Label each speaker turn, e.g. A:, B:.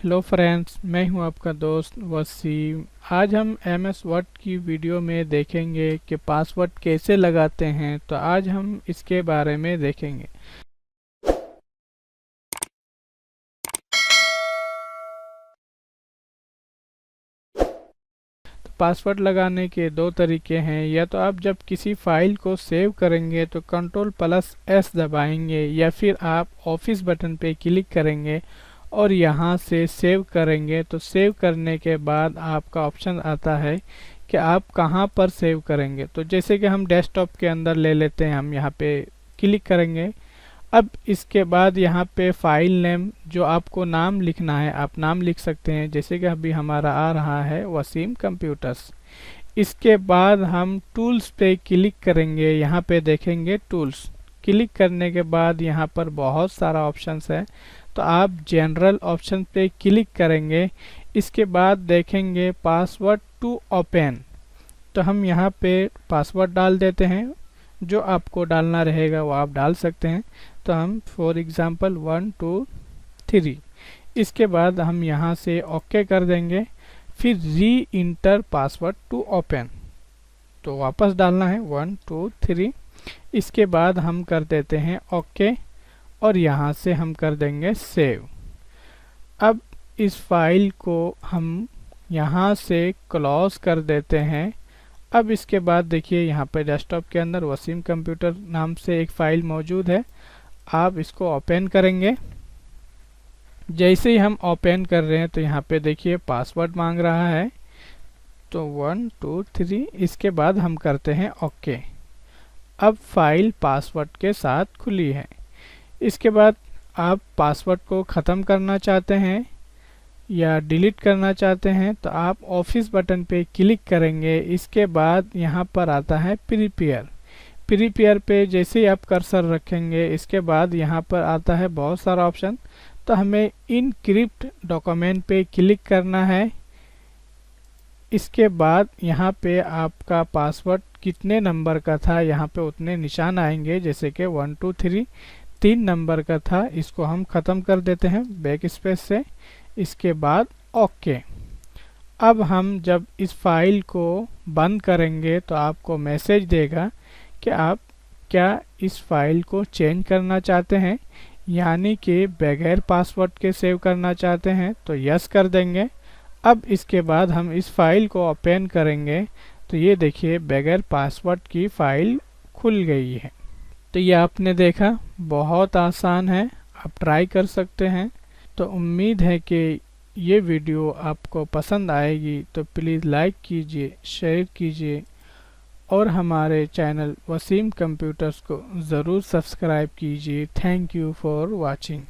A: Hello friends, मैं हूं आपका दोस्त वसीम। आज हम MS वर्ड की वीडियो में देखेंगे कि पासवर्ड कैसे लगाते हैं। तो आज हम इसके बारे में देखेंगे। तो पासवर्ड लगाने के दो तरीके हैं। या तो आप जब किसी फाइल को सेव करेंगे तो Ctrl+S दबाएंगे, या फिर आप ऑफिस बटन पे क्लिक करेंगे और यहाँ से सेव करेंगे। तो सेव करने के बाद आपका ऑप्शन आता है कि आप कहाँ पर सेव करेंगे। तो जैसे कि हम डेस्कटॉप के अंदर ले लेते हैं, हम यहाँ पे क्लिक करेंगे। अब इसके बाद यहाँ पे फाइल नेम, जो आपको नाम लिखना है आप नाम लिख सकते हैं, जैसे कि अभी हमारा आ रहा है वसीम कंप्यूटर्स। इसके बाद हम टूल्स पे क्लिक करेंगे। यहाँ पे देखेंगे टूल्स, क्लिक करने के बाद यहाँ पर बहुत सारा ऑप्शंस है। तो आप जनरल ऑप्शन पे क्लिक करेंगे। इसके बाद देखेंगे पासवर्ड टू ओपन। तो हम यहाँ पे पासवर्ड डाल देते हैं, जो आपको डालना रहेगा वो आप डाल सकते हैं। तो हम फॉर एग्जांपल 1 2 3। इसके बाद हम यहाँ से ओके कर देंगे। फिर री इंटर पासवर्ड टू ओपन, तो वापस डालना है 1 2 3। इसके बाद हम कर देते हैं ओके और यहाँ से हम कर देंगे सेव। अब इस फाइल को हम यहाँ से क्लोज कर देते हैं। अब इसके बाद देखिए यहाँ पे डेस्कटॉप के अंदर वसीम कंप्यूटर नाम से एक फाइल मौजूद है। आप इसको ओपन करेंगे। जैसे ही हम ओपन कर रहे हैं तो यहाँ पे देखिए पासवर्ड मांग रहा है, तो 1 2 3। इसके बाद हम करते हैं ओके। अब फाइल पासवर्ड के साथ खुली है। इसके बाद आप पासवर्ड को ख़त्म करना चाहते हैं या डिलीट करना चाहते हैं तो आप ऑफिस बटन पे क्लिक करेंगे। इसके बाद यहाँ पर आता है प्रीपेयर पे जैसे ही आप कर्सर रखेंगे, इसके बाद यहाँ पर आता है बहुत सारा ऑप्शन। तो हमें इनक्रिप्ट डॉक्यूमेंट पे क्लिक करना है। इसके बाद यहाँ पे आपका पासवर्ड कितने नंबर का था, यहाँ पे उतने निशान आएंगे, जैसे कि 1 2 3 3 नंबर का था। इसको हम ख़त्म कर देते हैं बैक स्पेस से। इसके बाद ओके। अब हम जब इस फाइल को बंद करेंगे तो आपको मैसेज देगा कि आप क्या इस फाइल को चेंज करना चाहते हैं, यानी कि बगैर पासवर्ड के सेव करना चाहते हैं, तो यस कर देंगे। अब इसके बाद हम इस फाइल को ओपन करेंगे तो ये देखिए बगैर पासवर्ड की फाइल खुल गई है। तो ये आपने देखा, बहुत आसान है, आप ट्राई कर सकते हैं। तो उम्मीद है कि ये वीडियो आपको पसंद आएगी। तो प्लीज़ लाइक कीजिए, शेयर कीजिए और हमारे चैनल वसीम कंप्यूटर्स को ज़रूर सब्सक्राइब कीजिए। Thank you for watching.